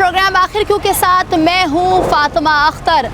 Programme आखिर क्यों के साथ मैं हूँ फातिमा अख्तर।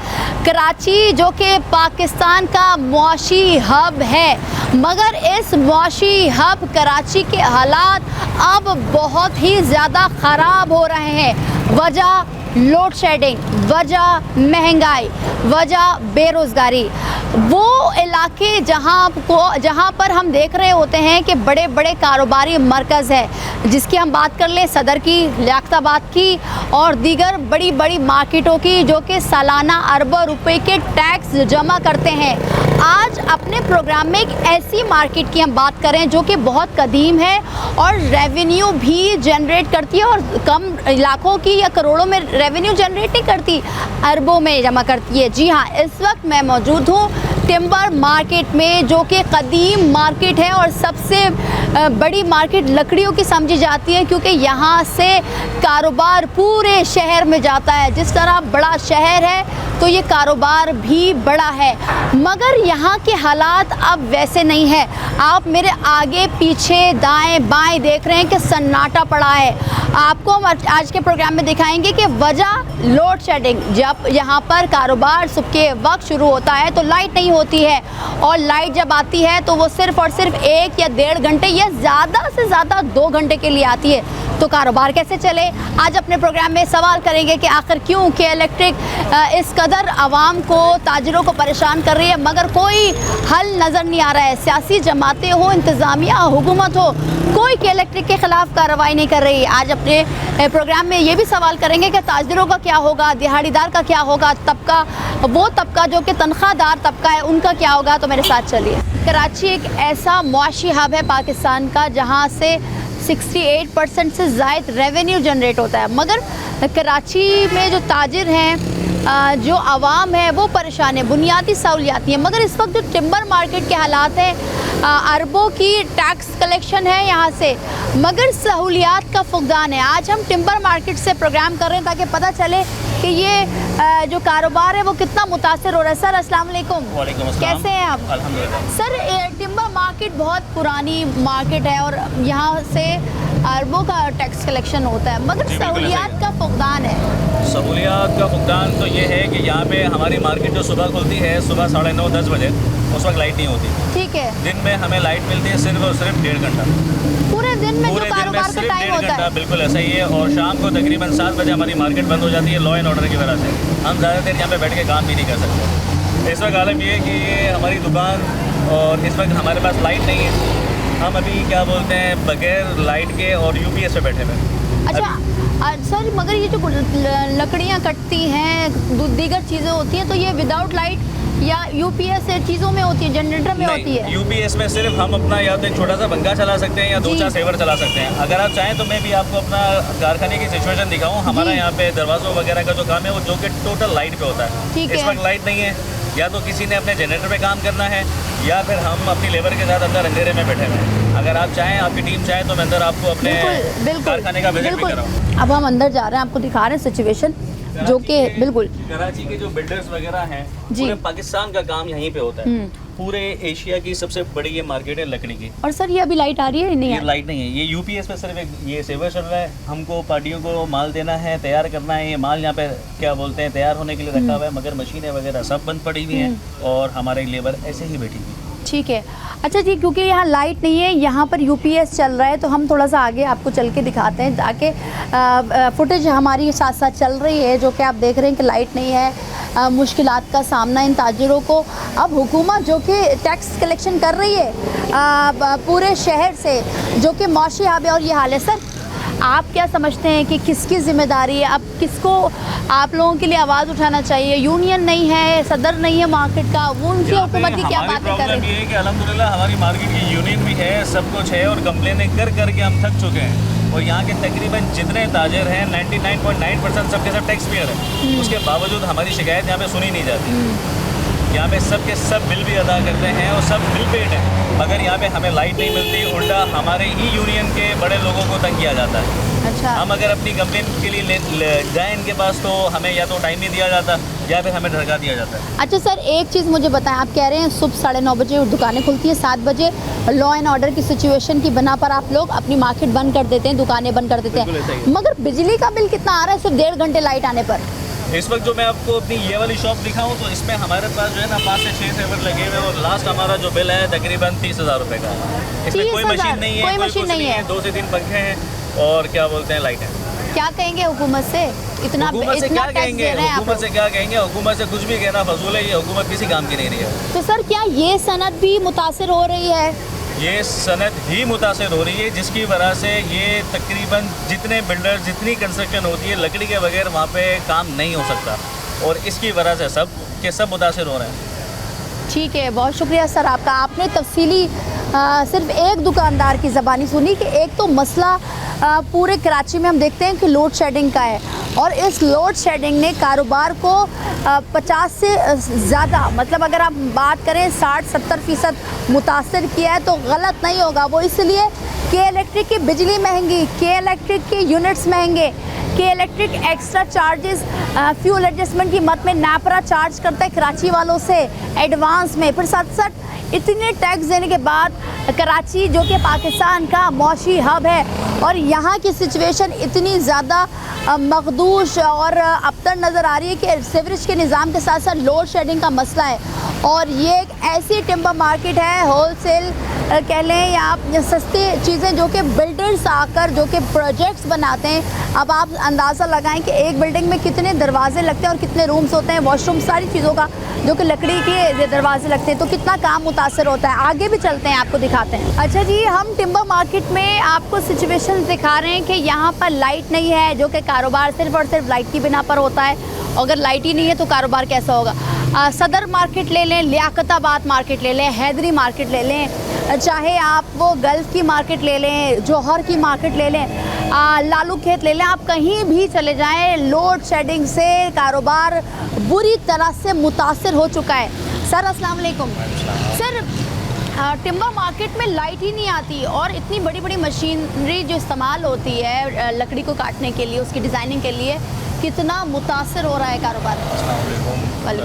कराची जो कि पाकिस्तान का मुआशी हब है, मगर इस मुआशी हब कराची के हालात अब बहुत ही ज़्यादा ख़राब हो रहे हैं। वजह लोड शेडिंग, वजह महंगाई, वजह बेरोज़गारी। वो इलाके जहाँ पर हम देख रहे होते हैं कि बड़े बड़े कारोबारी मरकज़ है, जिसकी हम बात कर लें सदर की, लियाकताबाद की और दीगर बड़ी बड़ी मार्केटों की, जो कि सालाना अरबों रुपए के टैक्स जमा करते हैं। आज अपने प्रोग्राम में एक ऐसी मार्केट की हम बात करें जो कि बहुत कदीम है और रेवेन्यू भी जनरेट करती है, और कम लाखों की या करोड़ों में रेवेन्यू जनरेट नहीं करती, अरबों में जमा करती है। जी हाँ, इस वक्त मैं मौजूद हूँ टिम्बर मार्केट में, जो कि कदीम मार्केट है और सबसे बड़ी मार्केट लकड़ियों की समझी जाती है, क्योंकि यहाँ से कारोबार पूरे शहर में जाता है। जिस तरह बड़ा शहर है तो ये कारोबार भी बड़ा है, मगर यहाँ के हालात अब वैसे नहीं है। आप मेरे आगे पीछे दाएं बाएं देख रहे हैं कि सन्नाटा पड़ा है। आपको हम आज के प्रोग्राम में दिखाएंगे कि वजह लोड शेडिंग। जब यहाँ पर कारोबार सुबह के वक्त शुरू होता है तो लाइट नहीं होती है, और लाइट जब आती है तो वो सिर्फ़ और सिर्फ 1 या 1.5 घंटे या ज़्यादा से ज़्यादा 2 घंटे के लिए आती है। तो कारोबार कैसे चले, आज अपने प्रोग्राम में सवाल करेंगे कि आखिर क्यों कि इलेक्ट्रिक इस कदर आवाम को, ताजरों को परेशान कर रही है, मगर कोई हल नज़र नहीं आ रहा है। सियासी जमातें हो, इंतज़ामिया, हुकूमत हो, कोई के इलेक्ट्रिक के ख़िलाफ़ कार्रवाई नहीं कर रही। आज अपने प्रोग्राम में ये भी सवाल करेंगे कि ताजरों का क्या होगा, दिहाड़ीदार का क्या होगा, वो तबका जो कि तनख्वाहदार तबका है, उनका क्या होगा। तो मेरे साथ चलिए। कराची एक ऐसा मुआशी हब है पाकिस्तान का जहाँ से 68% से ज़ायद रेवेन्यू जनरेट होता है, मगर कराची में जो ताजिर हैं, जो आवाम है, वो परेशान है। बुनियादी सहूलियात नहीं है। मगर इस वक्त जो टिम्बर मार्केट के हालात हैं, अरबों की टैक्स कलेक्शन है यहाँ से, मगर सहूलियात का फुकदान है। आज हम टिम्बर मार्केट से प्रोग्राम कर रहे हैं ताकि पता चले कि ये जो कारोबार है वो कितना मुतासर हो रहा है। सर अस्सलाम वालेकुम। वालेकुम अस्सलाम। कैसे हैं आप? अल्हम्दुलिल्लाह। सर टिम्बर मार्केट बहुत पुरानी मार्केट है और यहाँ से अरबों का टैक्स कलेक्शन होता है, मगर सहूलियात का फुकदान है। सहूलियात का फुकदान तो ये है कि यहाँ पे हमारी मार्केट जो सुबह खुलती है सुबह 9:30-10 बजे, उस वक्त लाइट नहीं होती। ठीक है। दिन में हमें लाइट मिलती है सिर्फ और सिर्फ 1.5 घंटा। पूरे दिन में जो कारोबार का टाइम होता है, बिल्कुल ऐसा ही है। और शाम को तकरीबन 7 बजे हमारी मार्केट बंद हो जाती है लॉ एंड ऑर्डर की वजह से। हम ज़्यादा देर यहाँ पे बैठ के काम भी नहीं कर सकते। इस वक्त हालत ये है कि ये हमारी दुकान, और इस वक्त हमारे पास लाइट नहीं है। हम अभी क्या बोलते हैं, बगैर लाइट के और यूपीएस पे बैठे हुए। अच्छा सर, मगर ये जो लकड़ियाँ कटती हैं, दीगर चीज़ें होती हैं, तो ये विदाउट लाइट या यूपीएस चीज़ों में होती है, जनरेटर में होती है? यूपीएस में सिर्फ हम अपना या तो एक छोटा सा पंखा चला सकते हैं या 2-4 सेवर चला सकते हैं। अगर आप चाहें तो मैं भी आपको अपना कारखाने की सिचुएशन दिखाऊं। हमारा यहाँ पे दरवाज़ों वगैरह का जो काम है वो जो कि टोटल लाइट पे होता है। इस वक्त लाइट नहीं है, या तो किसी ने अपने जनरेटर पे काम करना है, या फिर हम अपनी लेबर के साथ अंदर अंधेरे में बैठे हुए हैं। अगर आप चाहें, आपकी टीम चाहे, तो मैं अंदर आपको अपने कारखाने का विजिट भी कराऊं। अब हम अंदर जा रहे हैं, आपको दिखा रहे हैं सिचुएशन, जो कि बिल्कुल कराची के जो बिल्डर्स वगैरह हैं, पूरे पाकिस्तान का काम यहीं पे होता है। पूरे एशिया की सबसे बड़ी ये मार्केट है लकड़ी की। और सर ये अभी लाइट आ रही है? नहीं, ये लाइट नहीं है। ये यूपीएस पे सिर्फ एक ये सेवर चल रहा है। हमको पार्टियों को माल देना है, तैयार करना है। ये माल यहाँ पे क्या बोलते हैं, तैयार होने के लिए रखा हुआ है, मगर मशीनें वगैरह सब बंद पड़ी हुई हैं और हमारे लेबर ऐसे ही बैठी हुई है। ठीक है। अच्छा जी, क्योंकि यहाँ लाइट नहीं है, यहाँ पर यूपीएस चल रहा है, तो हम थोड़ा सा आगे आपको चल के दिखाते हैं, ताकि फुटेज हमारी साथ साथ चल रही है, जो कि आप देख रहे हैं कि लाइट नहीं है, मुश्किलात का सामना इन ताजिरों को। अब हुकूमत जो कि टैक्स कलेक्शन कर रही है पूरे शहर से, जो कि मुआशी हब है, और ये हाल है। सर आप क्या समझते हैं कि किसकी ज़िम्मेदारी है? अब किसको आप लोगों के लिए आवाज़ उठाना चाहिए? यूनियन नहीं है, सदर नहीं है मार्केट का, वो उनकी हुकूमत की क्या बातें कर रही है? ये है कि अल्हम्दुलिल्लाह हमारी मार्केट की यूनियन भी है, सब कुछ है, और कंप्लेनें कर के हम थक चुके हैं। और यहाँ के तकरीबन जितने ताजर हैं 99.9% सबके सब टैक्स पेयर है। उसके बावजूद हमारी शिकायत यहाँ पे सुनी नहीं जाती। यहाँ पे सब के सब बिल भी अदा करते हैं और सब बिल पेड है, मगर यहाँ पे हमें लाइट नहीं मिलती। उल्टा हमारे ही यूनियन के बड़े लोगों को तंग किया जाता है। अच्छा। हम अगर अपनी कंप्लेन के लिए जाएँ इनके पास तो हमें या तो टाइम नहीं दिया जाता या फिर हमें धड़का दिया जाता है। अच्छा सर, एक चीज़ मुझे बताएं, आप कह रहे हैं सुबह 9:30 बजे दुकानें खुलती है, 7 बजे लॉ एंड ऑर्डर की सिचुएशन की बना पर आप लोग अपनी मार्केट बंद कर देते हैं, दुकानें बंद कर देते हैं, मगर बिजली का बिल कितना आ रहा है सिर्फ 1.5 घंटे लाइट आने पर? इस वक्त जो मैं आपको अपनी ये वाली शॉप दिखाऊं तो इसमें हमारे पास जो है ना 5 से 6 सेवर लगे हुए हैं और लास्ट हमारा जो बिल है तकरीबन 30,000 रुपये का है। इसमें कोई मशीन नहीं है, कोई मशीन नहीं है, 2 से 3 पंखे हैं और क्या बोलते हैं लाइट है। क्या कहेंगे हुकूमत से? इतना क्या कहेंगे हुकूमत से? क्या कहेंगे हुकूमत से? कुछ भी कहना फजूल है, ये हुकूमत किसी काम की नहीं रही है। तो सर क्या ये सनत भी मुतासिर हो रही है? ये सनत ही मुतासिर हो रही है, जिसकी वजह से ये तकरीबन जितने बिल्डर जितनी कंस्ट्रक्शन होती है लकड़ी के बगैर वहाँ पे काम नहीं हो सकता और इसकी वजह से सब के सब मुतासिर हो रहे हैं। ठीक है, बहुत शुक्रिया सर आपका। आपने तफसीली सिर्फ एक दुकानदार की ज़बानी सुनी कि एक तो मसला पूरे कराची में हम देखते हैं कि लोड शेडिंग का है और इस लोड शेडिंग ने कारोबार को 50 से ज़्यादा, मतलब अगर आप बात करें 60-70% मुतासर किया है तो गलत नहीं होगा वो, इसलिए के इलेक्ट्रिक की बिजली महंगी, के इलेक्ट्रिक के यूनिट्स महंगे, के electric extra charges fuel adjustment की मद में नापरा चार्ज करता है कराची वालों से एडवांस में, फिर साथ इतने टैक्स देने के बाद कराची जो कि पाकिस्तान का मौशी हब है और यहाँ की सिचुएशन इतनी ज़्यादा मखदूश और अबतर नज़र आ रही है कि सीवरेज के निज़ाम के साथ साथ लोड शेडिंग का मसला है और ये एक ऐसी टिम्बर मार्केट है, होलसेल कह लें या आप सस्ती चीज़ें जो कि बिल्डर्स आकर जो कि प्रोजेक्ट्स बनाते हैं। अब आप अंदाज़ा लगाएं कि एक बिल्डिंग में कितने दरवाजे लगते हैं और कितने रूम्स होते हैं, वॉशरूम, सारी चीज़ों का जो कि लकड़ी के दरवाजे लगते हैं, तो कितना काम मुतासर होता है। आगे भी चलते हैं, आपको दिखाते हैं। अच्छा जी, हम टिम्बर मार्केट में आपको सिचुएशन दिखा रहे हैं कि यहाँ पर लाइट नहीं है, जो कि कारोबार सिर्फ और सिर्फ लाइट की बिना पर होता है। अगर लाइट ही नहीं है तो कारोबार कैसा होगा? सदर मार्केट ले लें, लियाकताबाद मार्केट ले लें, हैदरी मार्केट ले लें, चाहे आप वो गल्फ़ की मार्केट ले लें, जौहर की मार्केट ले लें, लालू खेत ले लें, आप कहीं भी चले जाएं, लोड शेडिंग से कारोबार बुरी तरह से मुतासर हो चुका है। सर अस्सलाम वालेकुम। सर टिम्बर मार्केट में लाइट ही नहीं आती और इतनी बड़ी बड़ी मशीनरी जो इस्तेमाल होती है लकड़ी को काटने के लिए, उसकी डिज़ाइनिंग के लिए, कितना मुतासर हो रहा है कारोबार?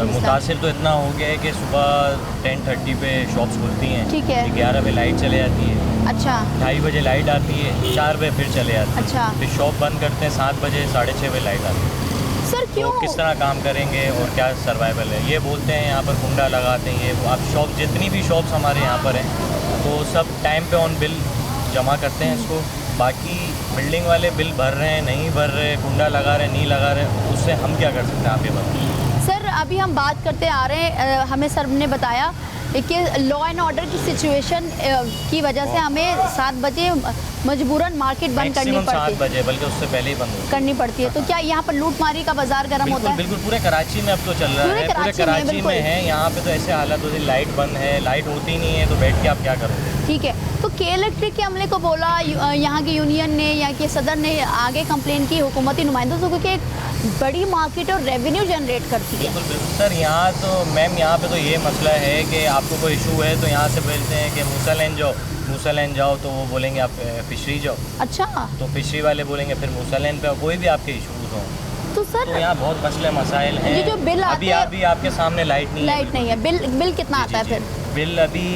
मुतासर तो इतना हो गया है कि सुबह 10:30 पे शॉप्स खुलती हैं, ठीक है, 11 बजे लाइट चले जाती है, अच्छा, 2:30 बजे लाइट आती है, 4 बजे फिर चले जाती है, अच्छा, फिर शॉप बंद करते हैं, 7 बजे 6:30 बजे लाइट आती है। सर क्यों? तो किस तरह काम करेंगे और क्या सर्वाइवल है? ये बोलते हैं यहाँ पर कुंडा लगाते हैं, ये आप शॉप जितनी भी शॉप्स हमारे यहाँ पर हैं तो सब टाइम पे ऑन बिल जमा करते हैं इसको, बाकी बिल्डिंग वाले बिल भर रहे हैं, नहीं भर रहे, कुंडा लगा रहे, नहीं लगा रहे, उससे हम क्या कर सकते हैं? आप ये बताइए। सर अभी हम बात करते आ रहे हैं, हमें सर ने बताया कि लॉ एंड ऑर्डर की सिचुएशन की वजह से हमें 7 बजे मजबूरन मार्केट बंद करनी पड़ती है। 7 बजे, बल्कि उससे पहले ही बंद करनी पड़ती है। तो क्या यहाँ पर लूटमारी का बाजार गर्म होता है? बिल्कुल, पूरे कराची में अब तो चल रहा है, पूरे कराची में है। यहाँ पे तो ऐसे हालत होती है, लाइट बंद है, लाइट होती नहीं है तो बैठ के आप क्या करोगे? ठीक है, तो के इलेक्ट्रिक के अमले को बोला, यहाँ की यूनियन ने, यहाँ के सदर ने आगे कंप्लेन की हुकूमती नुमाइंदों से, क्योंकि एक बड़ी मार्केट और रेवेन्यू जनरेट करती है। बिल्कुल सर, यहाँ तो मैम यहाँ पे तो ये मसला है कि आपको कोई इशू है तो यहाँ से बोलते हैं कि मूसा लैंड जाओ तो वो बोलेंगे आप फिशरी जाओ। अच्छा, तो फिशरी वाले बोलेंगे फिर मूसा लैंड पे, कोई भी आपके इशूज़ हों तो सर तो यहाँ बहुत मसले मसाइल हैं। ये जो बिल अभी आपके सामने लाइट नहीं है। बिल कितना आता है फिर? बिल अभी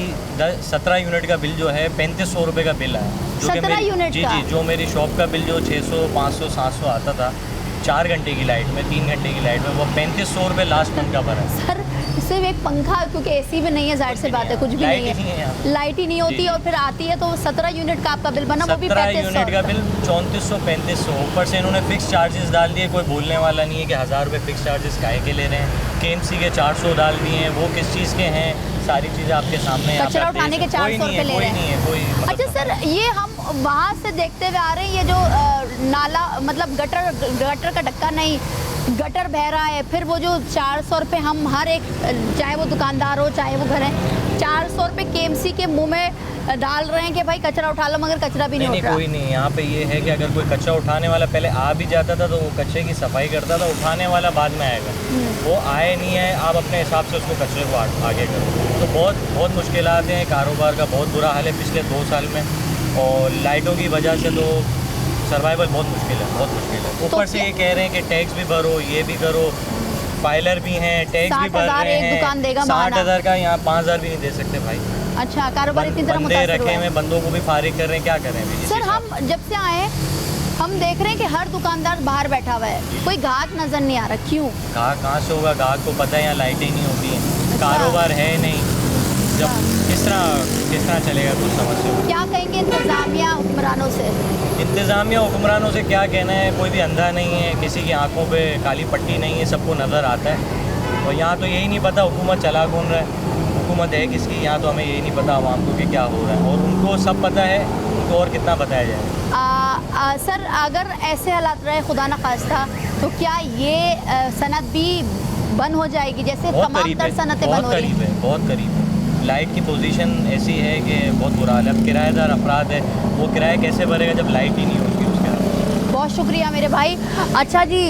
17 यूनिट का बिल जो है 3500 रुपये का बिल है, जो 17 यूनिट का? जी, जो मेरी शॉप का बिल जो 600, 500, 700 आता था 4 घंटे की लाइट में, 3 घंटे की लाइट में, वो 3500 रुपये लास्ट मंथ का भरा है। सर सिर्फ एक पंखा, क्योंकि एसी भी नहीं है, जाहिर सी बात है, कुछ भी नहीं है, लाइट ही नहीं होती और फिर आती है तो 17 यूनिट का आपका बिल बना, वो भी 17 यूनिट का बिल 3400, 3500, ऊपर से इन्होंने फिक्स चार्जेस डाल दिए। कोई बोलने वाला नहीं है कि 1000 रुपये फिक्स चार्जेस काहे के ले रहे हैं। KMC के 400 डाल दिए हैं, वो किस चीज़ के हैं, सारी चीज़ें आपके सामने। कचरा उठाने के 400 रुपये ले रहे हैं, कोई। अच्छा सर, ये हम वहाँ से देखते हुए आ रहे हैं, ये जो नाला मतलब गटर का ढक्का नहीं, गटर बह रहा है, फिर वो जो 400 रुपये हम हर एक, चाहे वो दुकानदार हो चाहे वो घर है, 400 रुपये KMC के मुंह में डाल रहे हैं कि भाई कचरा उठा लो, मगर कचरा भी नहीं उठ रहा। कोई नहीं, यहाँ पे ये है कि अगर कोई कचरा उठाने वाला पहले आ भी जाता था तो वो कचरे की सफाई करता था, उठाने वाला बाद में आएगा। वो आए नहीं है, आप अपने हिसाब से उसको कचरे को आगे करो। तो बहुत मुश्किलात हैं, कारोबार का बहुत बुरा हाल है पिछले 2 साल में, और लाइटों की वजह से तो सर्वाइवल बहुत मुश्किल है, बहुत मुश्किल है। ऊपर से ये कह रहे हैं कि टैक्स भी भरो, ये भी करो, फाइलर भी हैं, टैक्स भी भर रहे हैं। दुकान देगा 60,000 का, यहाँ 5,000 भी नहीं दे सकते भाई। अच्छा, कारोबार इतनी तरह बंदे रखे हुए, बंदों को भी फारिग कर रहे हैं, क्या करें अभी? सर हम जब से आए हम देख रहे हैं कि हर दुकानदार बाहर बैठा हुआ है, कोई ग्राहक नजर नहीं आ रहा, क्यों? कहाँ से होगा ग्राहक को पता है, यहाँ लाइटें नहीं होती हैं, कारोबार है नहीं, जब किस तरह चलेगा कुछ समझ से। क्या कहेंगे इंतजामिया हुक्मरानों से? इंतजामिया हुक्मरानों से क्या कहना है, कोई भी अंधा नहीं है, किसी की आंखों पे काली पट्टी नहीं है, सबको नज़र आता है। और यहाँ तो यही नहीं पता हुकूमत चला कौन रहा है, हुकूमत है किसकी, यहाँ तो हमें यही नहीं पता आवाम को कि क्या हो रहा है, और उनको सब पता है, उनको और कितना बताया जाए। सर अगर ऐसे हालात रहे खुदा न खास्ता, तो क्या ये सनत भी बंद हो जाएगी जैसे तमाम तर सनतें बंद हो रही हैं? बहुत करीब है। लाइट की पोजीशन ऐसी है कि बहुत बुरा हाल है। अब किराएदार अफराद है, वो किराया कैसे भरेगा जब लाइट ही नहीं होगी उसके बाद। बहुत शुक्रिया मेरे भाई। अच्छा जी,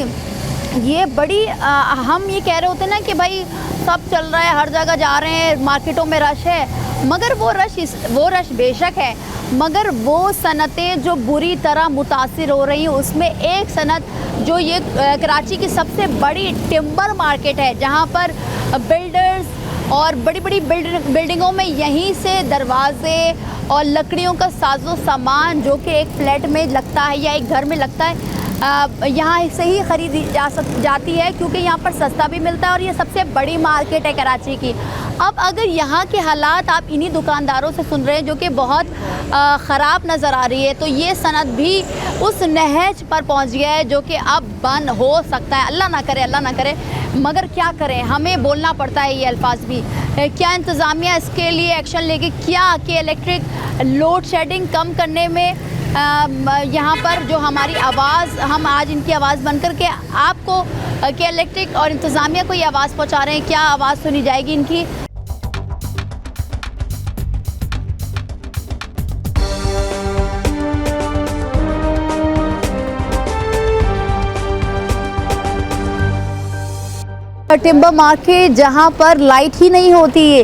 ये बड़ी हम ये कह रहे होते हैं ना कि भाई सब चल रहा है, हर जगह जा रहे हैं, मार्केटों में रश है, मगर वो रश बेशक है, मगर वो सनतें जो बुरी तरह मुतासिर हो रही हैं, उसमें एक सनत जो ये कराची की सबसे बड़ी टिम्बर मार्केट है, जहाँ पर बिल्डर्स और बड़ी बड़ी बिल्डिंगों में यहीं से दरवाजे और लकड़ियों का साजो सामान जो कि एक फ्लैट में लगता है या एक घर में लगता है, यहाँ से ही ख़रीदी जाती है, क्योंकि यहाँ पर सस्ता भी मिलता है और ये सबसे बड़ी मार्केट है कराची की। अब अगर यहाँ के हालात आप इन्हीं दुकानदारों से सुन रहे हैं जो कि बहुत ख़राब नज़र आ रही है, तो ये सनत भी उस नहज पर पहुँच गया है जो कि अब बंद हो सकता है। अल्लाह ना करे, अल्लाह ना करे, मगर क्या करें, हमें बोलना पड़ता है ये अल्फाज भी। क्या इंतज़ामिया इसके लिए एक्शन लेगी? क्या कि इलेक्ट्रिक लोड शेडिंग कम करने में यहाँ पर जो हमारी आवाज़, हम आज इनकी आवाज़ बनकर के आपको कि इलेक्ट्रिक और इंतज़ामिया को ये आवाज़ पहुँचा रहे हैं, क्या आवाज़ सुनी जाएगी इनकी? टिम्बर मार्केट जहाँ पर लाइट ही नहीं होती है,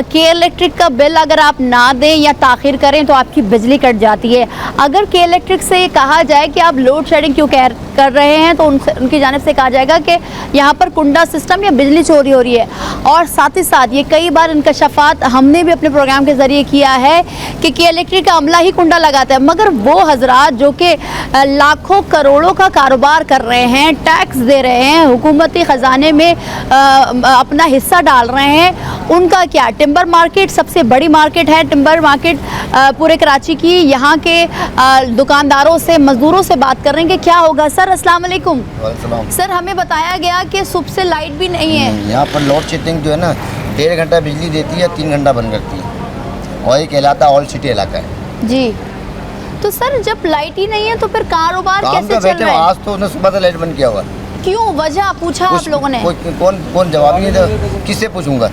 के इलेक्ट्रिक का बिल अगर आप ना दें या ताख़िर करें तो आपकी बिजली कट जाती है। अगर के इलेक्ट्रिक से कहा जाए कि आप लोड शेडिंग क्यों कर रहे हैं, तो उनकी जानिब से कहा जाएगा कि यहाँ पर कुंडा सिस्टम या बिजली चोरी हो रही है। और साथ ही साथ ये कई बार इंकशाफात हमने भी अपने प्रोग्राम के ज़रिए किया है कि के इलेक्ट्रिक का अमला ही कुंडा लगाता है, मगर वो हजरात जो कि लाखों करोड़ों का कारोबार कर रहे हैं, टैक्स दे रहे हैं, हुकूमती ख़जाने में अपना हिस्सा डाल रहे हैं, उनका क्या? टिम्बर मार्केट सबसे बड़ी मार्केट है, टिम्बर मार्केट पूरे कराची की। यहाँ के दुकानदारों से, मजदूरों से बात कर रहे हैं कि क्या होगा। सर अस्सलाम वालेकुम। सर हमें बताया गया कि सुबह से लाइट भी नहीं है यहाँ पर। लोड शेडिंग जो है ना, 1.5 घंटा बिजली देती है, 3 घंटा बंद करती है, और एक कहलाता ऑल सिटी इलाका है जी। तो सर जब लाइट ही नहीं है तो फिर कारोबार कैसे चल रहा है? आज तो उन्हें सुबह से लाइट बंद किया हुआ। क्यों? वजह पूछा आप लोगों ने? कौन जवाब नहीं दे, किससे पूछूंगा?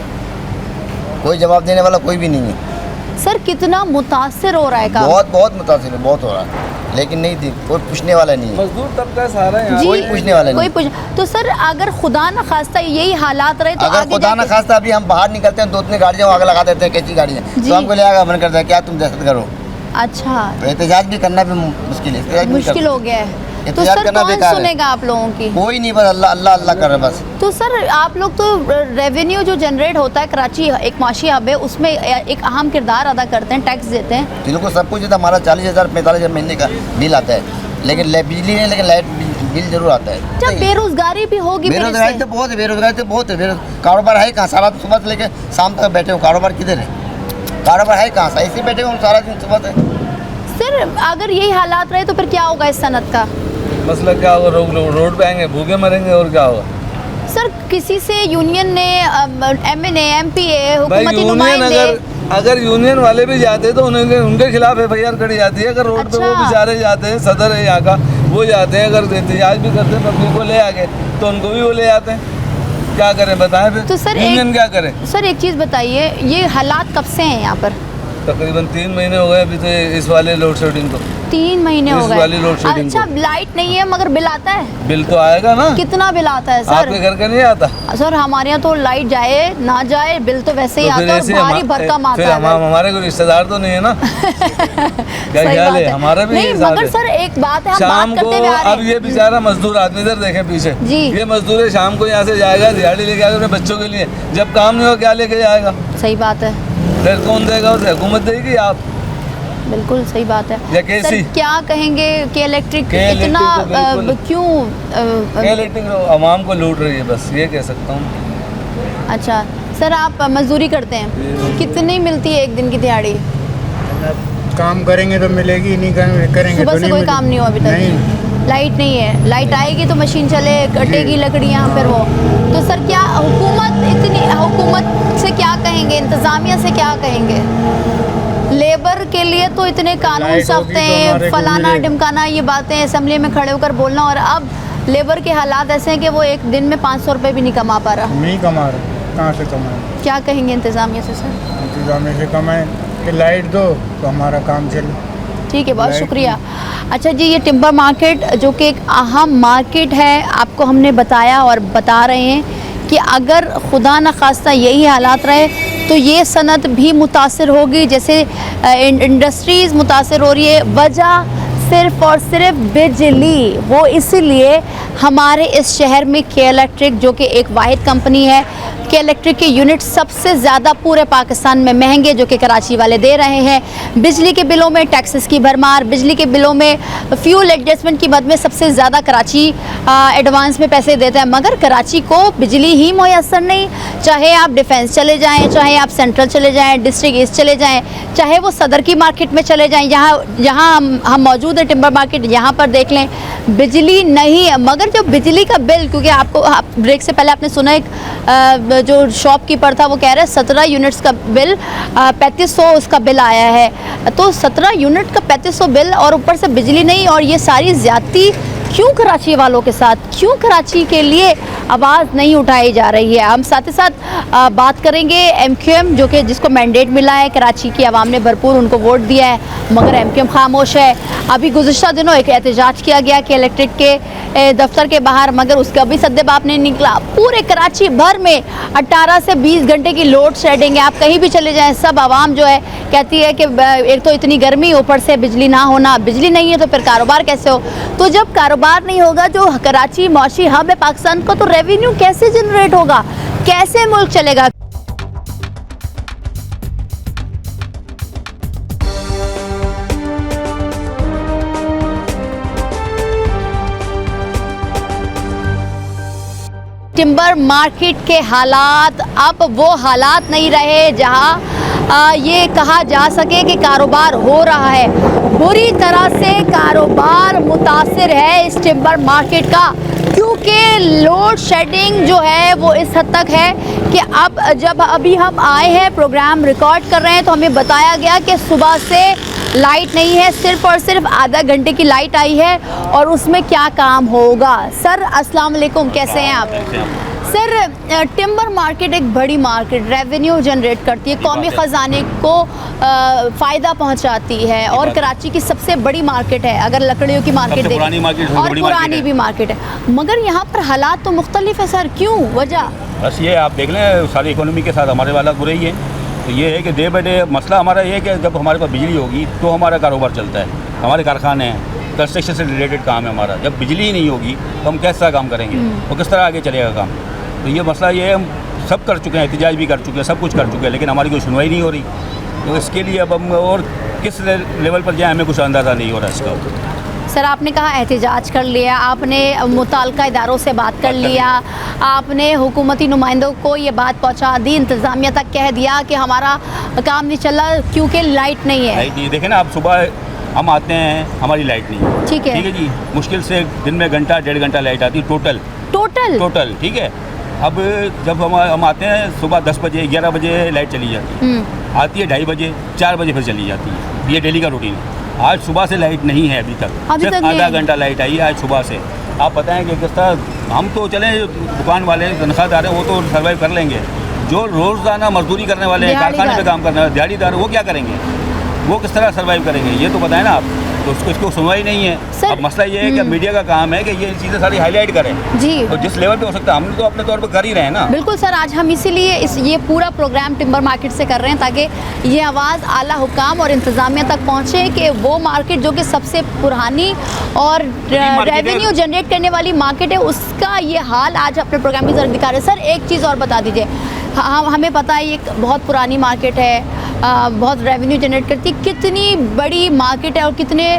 कोई जवाब देने वाला कोई भी नहीं है। सर कितना मुतासिर हो रहा है काम? बहुत मुतासिर है, बहुत हो रहा है, लेकिन नहीं थी, कोई पूछने वाला नहीं है। मजदूर तबका सारा है, कोई पूछने वाला नहीं। तो सर अगर खुदा न खास्ता यही हालात रहे तो अगर खुदा न खास्ता अभी हम बाहर निकलते हैं, 2-3 गाड़ियाँ आग लगा देते हैं, कैसी गाड़ियाँ, तो हमको ले आकर मन करता है क्या तुम दहशत करो। अच्छा, तो एहतजाज भी करना भी मुश्किल हो गया है। तो सर कौन सुनेगा आप लोगों की? कोई नहीं, बस अल्लाह अल्लाह अल्लाह कर रहा बस। तो सर आप लोग तो रेवेन्यू जो जनरेट होता है, कराची एक माशी हब है, उसमें एक अहम किरदार अदा करते हैं, टैक्स देते हैं। बिल्कुल सब कुछ है, हमारा 40,000 45,000 महीने का बिल आता है, लेकिन बिजली नहीं, लेकिन लाइट बिल जरूर आता है। जब बेरोजगारी भी होगी? बेरोजगारी तो बहुत है, बेरोजगारी तो बहुत है। कारोबार है कहाँ? सारा सुबह से लेकर शाम तक बैठे हो, कारोबार किधर है? कारोबार है कहाँ? ऐसे बैठे हो सारा दिन सुबह से। सर अगर यही हालात रहे तो फिर क्या होगा इस सनत का? मसला क्या होगा? रोड पे आएंगे, भूखे मरेंगे, और क्या होगा? सर किसी से यूनियन ने, MNA MPA हुकूमती नुमाइंदे, अगर यूनियन वाले भी जाते तो उनके खिलाफ FIR करी जाती है। अगर रोड पे वो बेचारे जाते हैं, सदर है यहाँ का, वो जाते हैं, अगर एहतजाज भी करते हैं पब्लिक को ले आके, तो उनको भी वो ले जाते हैं। क्या करें बताएं फिर? तो सर यूनियन क्या करे? सर एक चीज़ बताइए, ये हालात कब से हैं यहाँ पर? तकरीबन 3 महीने हो गए अभी तो इस वाले लोड शेडिंग को। 3 महीने हो इस गए। वाली लोड शेडिंग अच्छा, लाइट नहीं है मगर बिल आता है? बिल तो आएगा ना। कितना बिल आता है सर? आपके घर का नहीं आता? सर हमारे यहाँ तो लाइट जाए ना जाए बिल तो वैसे ही आता है, और भारी भरकम आता है। हमारे कोई रिश्तेदार तो नहीं है ना? क्या सही ख्याल बात है? हमारा भी नहीं, हिसाब मगर है। सर एक बात है, हम शाम बात को करते हुए आ रहे अब हैं। ये बेचारा मजदूर आदमी इधर देखें पीछे जी। ये मजदूर है, शाम को यहाँ से जाएगा दिहाड़ी लेके आएगा अपने बच्चों के लिए, जब काम नहीं हो क्या लेके जाएगा? सही बात है, फिर कौन देगा उसे? हुकूमत देगी आप? बिल्कुल सही बात है। या कैसी? सर क्या कहेंगे कि इलेक्ट्रिक के इतना इलेक्ट्रिक तो बिल्कुल- क्यों इलेक्ट्रिक आवाम को लूट रही है, बस ये कह सकता हूँ। अच्छा सर, आप मजदूरी करते हैं, कितनी मिलती है एक दिन की दिहाड़ी? काम करेंगे तो मिलेगी, नहीं करेंगे सुबह तो से नहीं कोई मिलेगी। काम नहीं हुआ अभी तक? नहीं, लाइट नहीं है, लाइट आएगी तो मशीन चले, कटेगी लकड़ियाँ, फिर वो तो सर क्या हुकूमत से क्या कहेंगे, इंतज़ामिया से क्या कहेंगे? लेबर के लिए तो इतने कानून लाइट सख्त होगी तो हैं, हमारे को फलाना मिलेगा। ढिमकाना, ये बातें असेंबली में खड़े होकर बोलना, और अब लेबर के हालात ऐसे हैं कि वो एक दिन में 500 रुपये भी नहीं कमा पा रहा। नहीं कमा रहे, कहाँ से कमाए? क्या कहेंगे इंतज़ामिया से सर? इंतजाम से कमाए कि लाइट दो तो हमारा काम चले। ठीक है, बहुत लाइट शुक्रिया। अच्छा जी, ये टिम्बर मार्केट जो कि एक अहम मार्केट है, आपको हमने बताया और बता रहे हैं कि अगर खुदा न खास्ता यही हालात रहे तो ये सनत भी मुतासर होगी, जैसे इंडस्ट्रीज़ मुतासर हो रही है। वजह सिर्फ़ और सिर्फ बिजली, वो इसीलिए हमारे इस शहर में के इलेक्ट्रिक जो कि एक वाहिद कंपनी है, के इलेक्ट्रिक के यूनिट सबसे ज़्यादा पूरे पाकिस्तान में महंगे जो कि कराची वाले दे रहे हैं। बिजली के बिलों में टैक्सेस की भरमार, बिजली के बिलों में फ्यूल एडजस्टमेंट की मद में सबसे ज़्यादा कराची एडवांस में पैसे देता है, मगर कराची को बिजली ही मुयसर नहीं। चाहे आप डिफेंस चले जाएँ, चाहे आप सेंट्रल चले जाएँ, डिस्ट्रिक्ट ईस्ट चले जाएँ, चाहे वो सदर की मार्केट में चले जाएँ, जहाँ हम मौजूद है टिम्बर मार्केट, यहाँ पर देख लें बिजली नहीं है। मगर जो बिजली का बिल, क्योंकि आप ब्रेक से पहले आपने सुना एक जो शॉपकीपर था वो कह रहा है 17 यूनिट्स का बिल 3500 उसका बिल आया है, तो 17 यूनिट का 3500 बिल और ऊपर से बिजली नहीं, और ये सारी ज़्यादती क्यों कराची वालों के साथ, क्यों कराची के लिए आवाज़ नहीं उठाई जा रही है? हम साथ ही साथ बात करेंगे MQM जो कि जिसको मैंडेट मिला है, कराची की आवाम ने भरपूर उनको वोट दिया है, मगर MQM खामोश है। अभी गुज़िश्ता दिनों एक एहतजाज किया गया कि इलेक्ट्रिक के दफ्तर के बाहर, मगर उसका भी सद्देबाप नहीं निकला। पूरे कराची भर में 18 से 20 घंटे की लोड शेडिंग है, आप कहीं भी चले जाएँ, सब आवाम जो है कहती है कि एक तो इतनी गर्मी, ऊपर से बिजली ना होना, बिजली नहीं है तो फिर कारोबार कैसे हो? तो जब कारोबार नहीं होगा, जो कराची मौशी हब है पाकिस्तान का, तो रेवेन्यू कैसे जनरेट होगा, कैसे मुल्क चलेगा? टिम्बर मार्केट के हालात अब वो हालात नहीं रहे जहां ये कहा जा सके कि कारोबार हो रहा है। बुरी तरह से कारोबार मुतासिर है इस टिम्बर मार्केट का, क्योंकि लोड शेडिंग जो है वो इस हद तक है कि अब जब अभी हम आए हैं प्रोग्राम रिकॉर्ड कर रहे हैं तो हमें बताया गया कि सुबह से लाइट नहीं है, सिर्फ़ और सिर्फ आधा घंटे की लाइट आई है, और उसमें क्या काम होगा? सर अस्सलाम वालेकुम, कैसे हैं आप? सर टिम्बर मार्केट एक बड़ी मार्केट, रेवेन्यू जनरेट करती है, कौमी ख़जाने को फ़ायदा पहुंचाती है, और कराची की सबसे बड़ी मार्केट है अगर लकड़ियों की मार्केट देखें, और पुरानी भी मार्केट है, मगर यहाँ पर हालात तो मुख्तलिफ है सर, क्यों? वजह बस ये आप देख लें, सारी इकोनॉमी के साथ हमारे वाला बुरे ही है। तो ये है कि डे बाई डे मसला हमारा ये है कि जब हमारे पास बिजली होगी तो हमारा कारोबार चलता है, हमारे कारखाने हैं, कंस्ट्रक्शन से रिलेटेड काम है हमारा। जब बिजली ही नहीं होगी तो हम कैसा काम करेंगे और किस तरह आगे चलेगा काम? तो ये मसला ये है, हम सब कर चुके हैं, एहतजाज भी कर चुके हैं, सब कुछ कर चुके हैं, लेकिन हमारी कोई सुनवाई नहीं हो रही। तो इसके लिए अब हम और किस लेवल पर जाएँ हमें कुछ अंदाज़ा नहीं हो रहा इसका। सर आपने कहा एहतजाज कर लिया, आपने मुताल्लिका इदारों से बात कर लिया, आपने हुकूमती नुमाइंदों को ये बात पहुंचा दी, इंतज़ामिया तक कह दिया कि हमारा काम नहीं चल रहा क्योंकि लाइट नहीं है। लाइट नहीं, देखें ना, आप सुबह हम आते हैं, हमारी लाइट नहीं है, ठीक है जी, मुश्किल से दिन में घंटा 1.5 घंटा लाइट आती है टोटल, ठीक है। अब जब हम आते हैं सुबह 10 बजे 11 बजे लाइट चली जाती है, आती है 2:30 बजे 4 बजे फिर चली जाती है, ये डेली का रूटीन है। आज सुबह से लाइट नहीं है, अभी तक सिर्फ आधा घंटा लाइट आई है आज सुबह से। आप बताएं कि किस तरह हम तो चलें दुकान वाले तनख्वाहदार हैं वो तो सर्वाइव कर लेंगे, जो रोज़ाना मजदूरी करने वाले हैं, कारखाने पे काम करने वाले दिहाड़ीदार, वो क्या करेंगे, वो किस तरह सर्वाइव करेंगे, ये तो बताएं ना आप। तो उसको इसको सुनवाई नहीं है। अब मसला ये है कि मीडिया का काम है कि ये चीज़ें सारी हाईलाइट करें जी, तो जिस लेवल पे हो सकता है हम तो अपने तौर पर कर ही रहे हैं ना। बिल्कुल सर, आज हम इसीलिए ये पूरा प्रोग्राम टिम्बर मार्केट से कर रहे हैं ताकि ये आवाज़ आला हुकाम और इंतज़ामिया तक पहुँचे कि वो मार्केट जो कि सबसे पुरानी और रेवेन्यू जनरेट करने वाली मार्केट है, उसका ये हाल आज अपने प्रोग्राम की जरूर दिखा रहे हैं। सर एक चीज़ और बता दीजिए, हमें पता है ये बहुत पुरानी मार्केट है, बहुत रेवेन्यू जनरेट करती है, कितनी बड़ी मार्केट है और कितने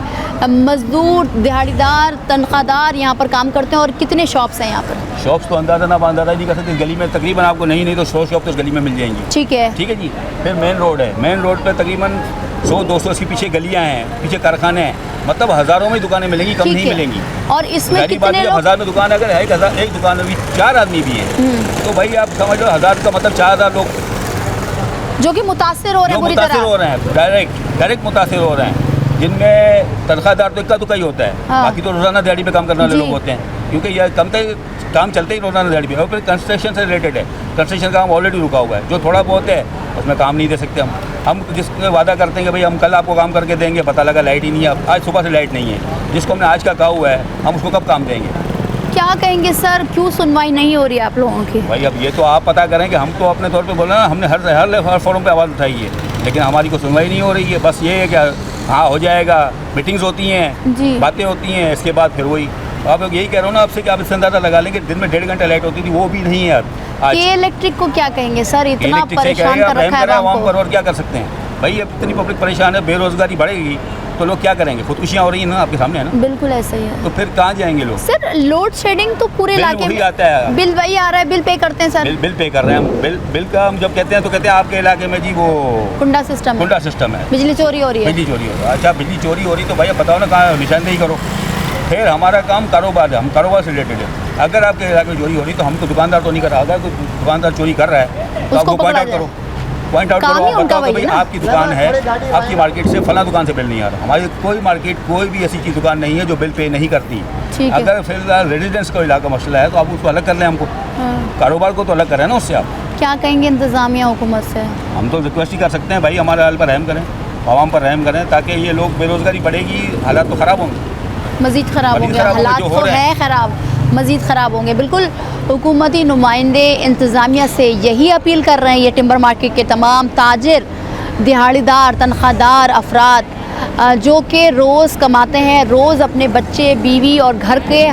मजदूर, दिहाड़ीदार, तनख्वाहदार यहाँ पर काम करते हैं और कितने शॉप्स हैं यहाँ पर? शॉप्स तो अंदाज़ा नहीं कर सकते। इस गली में तकरीबन आपको नहीं तो 100 शॉप तो इस गली में मिल जाएंगी। ठीक है जी। फिर मेन रोड है, मेन रोड पे तकरीबन 100-200 के पीछे गलियाँ हैं, पीछे कारखाने हैं, मतलब हज़ारों में दुकानें मिलेंगी, कम नहीं मिलेंगी। और इसमें कितने लोग? 1000 में दुकान अगर है, एक दुकान में भी 4 आदमी भी है तो भाई आप समझ लो 1000 का मतलब 4000 लोग जो कि मुतासिर हो रहे हैं, पूरी तरह हो रहे हैं, डायरेक्ट मुतासिर हो रहे हैं, जिनमें तनख्वाहदार तो इक्का दुक्का ही होता है। बाकी तो रोज़ाना दिहाड़ी पे काम करने वाले लोग होते हैं, क्योंकि यह काम चलते ही रोज़ाना दिहाड़ी पे। और फिर कंस्ट्रक्शन से रिलेटेड है, कंस्ट्रक्शन का काम ऑलरेडी रुका हुआ है, जो थोड़ा बहुत है उसमें काम नहीं दे सकते हम जिसमें वादा करते हैं कि भाई हम कल आपको काम करके देंगे, पता लगा लाइट ही नहीं है, आज सुबह से लाइट नहीं है, जिसको हमने आज का कहा हुआ है हम उसको कब काम देंगे? क्या कहेंगे सर, क्यों सुनवाई नहीं हो रही है आप लोगों की? भाई अब ये तो आप पता करें कि हम तो अपने तौर पे बोल रहे हैं, हमने हर फोरम पे आवाज़ उठाई है, लेकिन हमारी कोई सुनवाई नहीं हो रही है। बस ये है कि हाँ हो जाएगा, मीटिंग्स होती हैं, बातें होती हैं, इसके बाद फिर वही आप लोग यही कह रहे हो ना आपसे कि आप इससे अंदाज़ा लगा लेंगे, दिन में 1.5 घंटा लाइट होती थी, वो भी नहीं है आज। ये इलेक्ट्रिक को क्या कहेंगे सर, इतना परेशान कर रखा है आवाम पर, और क्या कर सकते हैं भाई? अब इतनी पब्लिक परेशान है, बेरोजगारी बढ़ेगी तो लोग क्या करेंगे? खुदकुशियाँ हो रही हैं ना आपके सामने, है ना? बिल्कुल ऐसा ही है। तो फिर कहाँ जाएंगे लोग? सर लोड शेडिंग तो पूरे इलाके में आता है, बिल वही आ रहा है, बिल पे करते हैं सर। बिल पे कर रहे हैं हम। बिल का हम जब कहते हैं तो कहते हैं आपके इलाके में जी वो कुंडा सिस्टम है, बिजली चोरी हो रही है। बिजली चोरी हो रही है, अच्छा बिजली चोरी हो रही तो भाई बताओ ना कहाँ निशानदेही करो। फिर हमारा काम कारोबार है, हम कारोबार से रिलेटेड है। अगर आपके इलाके में चोरी हो रही तो हम तो दुकानदार तो नहीं कर रहा, अगर कोई दुकानदार चोरी कर रहा है तो आपको पॉइंट आउट करो, पॉइंट आउट करो, बताओ तो भाई आपकी दुकान है, आपकी मार्केट से फला दुकान से बिल नहीं आ रहा। हमारी कोई मार्केट कोई भी ऐसी चीज़ दुकान नहीं है जो बिल पे नहीं करती। अगर फिर रेजिडेंस का इलाका मसला है तो आप उसको अलग कर लें, हमको कारोबार को तो अलग करें ना उससे। आप क्या कहेंगे इंतज़ामिया हुकूमत से? हम तो रिक्वेस्ट ही कर सकते हैं भाई हमारे हाल पर रहम करें, आवाम पर रहम करें, ताकि ये लोग बेरोज़गारी बढ़ेगी, हालात तो ख़राब होंगे, मज़ीद ख़राब होंगे, हालात तो है ख़राब, मज़ीद ख़राब होंगे। बिल्कुल हुकूमती नुमाइंदे इंतज़ामिया से यही अपील कर रहे हैं, ये टिम्बर मार्केट के तमाम ताजिर, दिहाड़ीदार, तनख्वाहदार अफराद जो कि रोज़ कमाते हैं, रोज़ अपने बच्चे, बीवी और घर के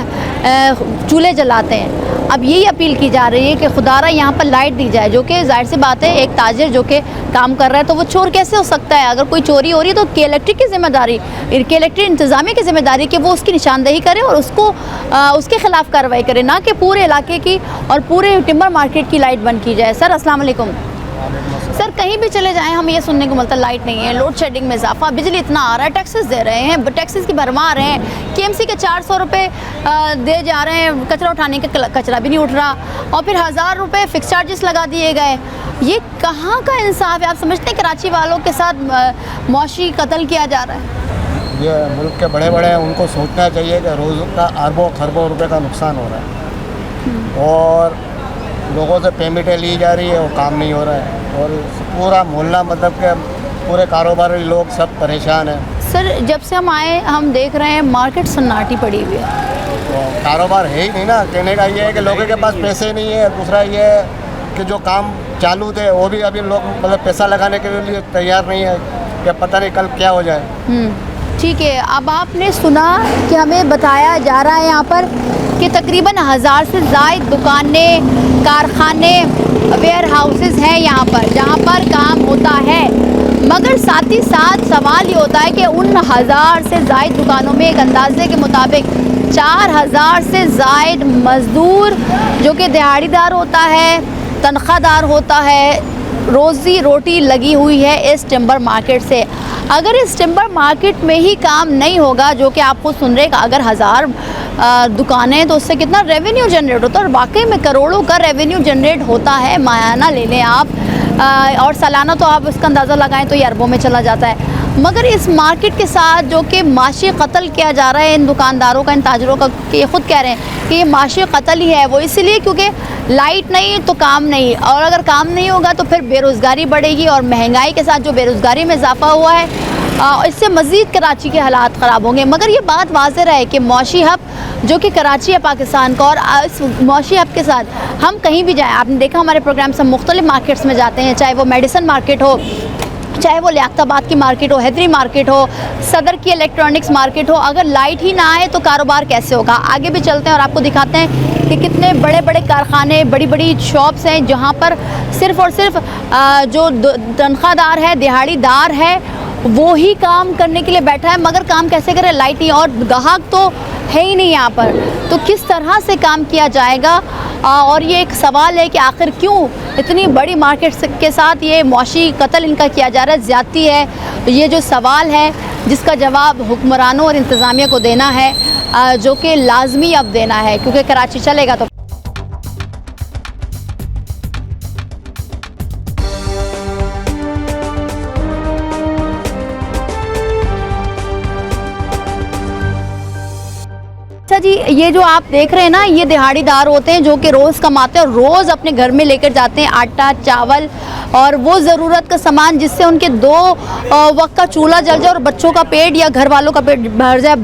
चूल्हे जलाते हैं। अब यही अपील की जा रही है कि खुदारा यहाँ पर लाइट दी जाए, जो कि जाहिर सी बात है एक ताजिर जो कि काम कर रहा है तो वो चोर कैसे हो सकता है? अगर कोई चोरी हो रही है तो के-इलेक्ट्रिक की जिम्मेदारी, के-इलेक्ट्रिक इंतज़ामिया की जिम्मेदारी कि वो उसकी निशानदेही करे और उसको उसके ख़िलाफ़ कार्रवाई करे, ना कि पूरे इलाके की और पूरे टिम्बर मार्केट की लाइट बंद की जाए। सर अस्सलाम वालेकुम। सर कहीं भी चले जाएं हम ये सुनने को मिलता है लाइट नहीं है, लोड शेडिंग में इजाफा, बिजली इतना आ रहा है, टैक्सेस दे रहे हैं, टैक्सेस की भरमार रहे हैं, केएमसी के 400 रुपये दे जा रहे हैं, कचरा उठाने का कचरा भी नहीं उठ रहा, और फिर 1000 रुपये फिक्स चार्जेस लगा दिए गए। ये कहाँ का इंसाफ है? आप समझते हैं कराची वालों के साथ मौशी कत्ल किया जा रहा है? ये मुल्क के बड़े बड़े हैं, उनको सोचना चाहिए कि रोज़ का अरबों खरबों रुपए का नुकसान हो रहा है और लोगों से पेमेंटें ली जा रही है, वो काम नहीं हो रहा है और पूरा मोहल्ला मतलब के पूरे कारोबारी लोग सब परेशान हैं। सर जब से हम आए हम देख रहे हैं मार्केट सन्नाटी पड़ी हुई है, तो कारोबार है ही नहीं ना। कहने का ये है कि लोगों के पास पैसे नहीं है, दूसरा ये है कि जो काम चालू थे वो भी अभी लोग मतलब पैसा लगाने के लिए तैयार नहीं है कि पता नहीं कल क्या हो जाए। ठीक है, अब आपने सुना कि हमें बताया जा रहा है यहाँ पर कि तकरीबन 1000 से ज़ायद दुकानें, कारखाने, वेयर हाउसेस हैं यहाँ पर जहाँ पर काम होता है, मगर साथ ही साथ सवाल ये होता है कि उन 1000 से ज़ायद दुकानों में एक अंदाजे के मुताबिक 4000 से ज़ायद मज़दूर जो कि दिहाड़ीदार होता है, तनख्वाहदार होता है, रोज़ी रोटी लगी हुई है इस टिम्बर मार्केट से। अगर इस टिम्बर मार्केट में ही काम नहीं होगा, जो कि आपको सुन रहे अगर 1000 दुकानें तो उससे कितना रेवेन्यू जनरेट होता है, और वाकई में करोड़ों का रेवेन्यू जनरेट होता है। माहाना ले लें आप और सालाना तो आप इसका अंदाज़ा लगाएं तो ये अरबों में चला जाता है। मगर इस मार्केट के साथ जो कि माशी कत्ल किया जा रहा है इन दुकानदारों का, इन ताजरों का, कि ये ख़ुद कह रहे हैं कि ये माशी कत्ल ही है। वो इसलिए क्योंकि लाइट नहीं तो काम नहीं, और अगर काम नहीं होगा तो फिर बेरोज़गारी बढ़ेगी, और महंगाई के साथ जो बेरोज़गारी में इजाफा हुआ है इससे मज़ीद कराची के हालात ख़राब होंगे। मगर ये बात वाज़ेह है कि मौशी हब जो कि कराची है पाकिस्तान का, और इस मौशी हब के साथ हम कहीं भी जाएँ, आपने देखा हमारे प्रोग्राम से मुख्तलिफ मार्केट्स में जाते हैं, चाहे वो मेडिसन मार्केट हो, चाहे वो लियाकताबाद की मार्केट हो, हैदरी मार्केट हो, सदर की इलेक्ट्रॉनिक्स मार्केट हो, अगर लाइट ही ना आए तो कारोबार कैसे होगा। आगे भी चलते हैं और आपको दिखाते हैं कि कितने बड़े बड़े कारखाने, बड़ी बड़ी शॉप्स हैं जहाँ पर सिर्फ़ और सिर्फ जो तनख्वाहदार है, दिहाड़ीदार है, वो ही काम करने के लिए बैठा है, मगर काम कैसे करे, लाइट नहीं, और ग्राहक तो है ही नहीं यहाँ पर, तो किस तरह से काम किया जाएगा। और ये एक सवाल है कि आखिर क्यों इतनी बड़ी मार्केट के साथ ये मौशी कत्ल इनका किया जा रहा है, ज़्यादती है। ये जो सवाल है जिसका जवाब हुक्मरानों और इंतज़ामिया को देना है, जो कि लाजमी अब देना है, क्योंकि कराची चलेगा तो। अच्छा जी, ये जो आप देख रहे हैं ना, ये दिहाड़ीदार होते हैं जो कि रोज़ कमाते हैं और रोज़ अपने घर में लेकर जाते हैं आटा, चावल और वो ज़रूरत का सामान, जिससे उनके 2 वक्त का चूल्हा जल जाए और बच्चों का पेट या घर वालों का पेट भर जाए।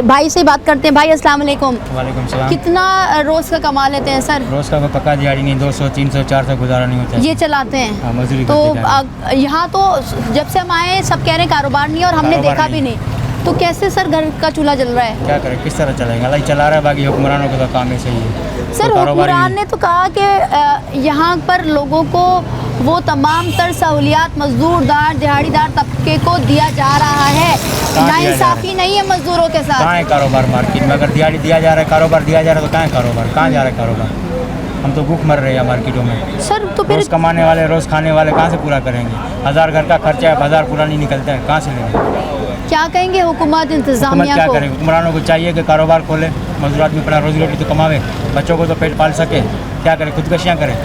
भाई से बात करते हैं। भाई अस्सलाम वालेकुम। वालेकुम सलाम। कितना रोज़ का कमा लेते हैं सर? रोज़ का पक्का दिहाड़ी नहीं, 200, 300, 400 गुजारा नहीं होता है। ये चलाते हैं? हाँ, मजदूरी तो करते हैं। यहाँ तो जब से हम आए सब कह रहे हैं कारोबार नहीं है, और हमने देखा भी नहीं, तो कैसे सर घर का चूल्हा जल रहा है? क्या करें, किस तरह चलेगा, अल्लाह ही चला रहा है, बाकी हुक्मरानों का तो काम ऐसे ही है। सर हुक्मरान ने तो कहा कि यहाँ पर लोगों को वो तमाम तर सहूलियात मजदूरदार दिहाड़ीदार तबके को दिया जा रहा है, नाइंसाफ़ी नहीं है मजदूरों के साथ। कहाँ है कारोबार मार्केट में? अगर दिहाड़ी दिया जा रहा है, कारोबार दिया जा रहा है, तो कहाँ है कारोबार, कहाँ जा रहा है कारोबार? हम तो भूख मर रहे हैं मार्केटों में। सर तो फिर रोज़ कमाने वाले, रोज़ खाने वाले कहाँ से पूरा करेंगे? 1000 घर का खर्चा है, 1000 पूरा नहीं निकलता है, कहाँ से लेंगे? क्या कहेंगे हुकूमत इंतज़ामिया क्या को? करें? हुक्मरानों को चाहिए कि कारोबार खोले, मजदूर आदमी अपना रोजी रोटी तो कमावे, बच्चों को तो पेट पाल सके। क्या करें, खुदकशियाँ करें?